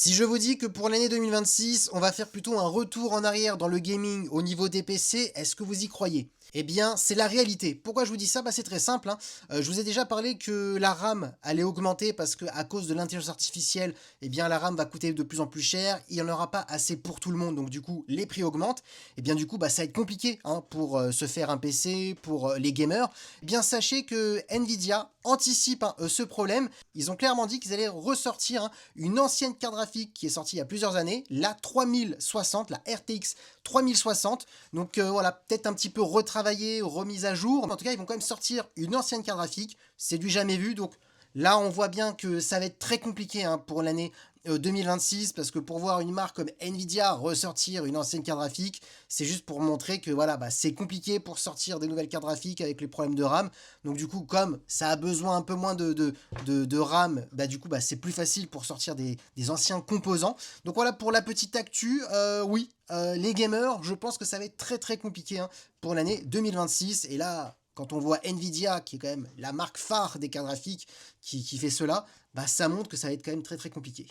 Si je vous dis que pour l'année 2026, on va faire plutôt un retour en arrière dans le gaming au niveau des PC, est-ce que vous y croyez? Eh bien, c'est la réalité. Pourquoi je vous dis ça? Bah, c'est très simple, hein. Je vous ai déjà parlé que la RAM allait augmenter parce que à cause de l'intelligence artificielle, eh bien, la RAM va coûter de plus en plus cher. Il n'y en aura pas assez pour tout le monde, donc du coup, les prix augmentent. Eh bien, du coup, bah, ça va être compliqué, hein, pour se faire un PC, pour les gamers. Eh bien, sachez que Nvidia anticipe, hein, ce problème. Ils ont clairement dit qu'ils allaient ressortir, hein, une ancienne carte graphique qui est sortie il y a plusieurs années, la 3060, la RTX 3060. Donc voilà, peut-être un petit peu retravaillée, remise à jour. Mais en tout cas, ils vont quand même sortir une ancienne carte graphique. C'est du jamais vu. Donc là, on voit bien que ça va être très compliqué, hein, pour l'année 2026, parce que pour voir une marque comme Nvidia ressortir une ancienne carte graphique, c'est juste pour montrer que voilà, bah, c'est compliqué pour sortir des nouvelles cartes graphiques avec les problèmes de RAM. Donc du coup, comme ça a besoin un peu moins de RAM, bah, du coup, bah, c'est plus facile pour sortir des anciens composants. Donc voilà pour la petite actu. Oui, les gamers, je pense que ça va être très très compliqué, hein, pour l'année 2026. Et là, quand on voit Nvidia, qui est quand même la marque phare des cartes graphiques, qui fait cela, bah, ça montre que ça va être quand même très très compliqué.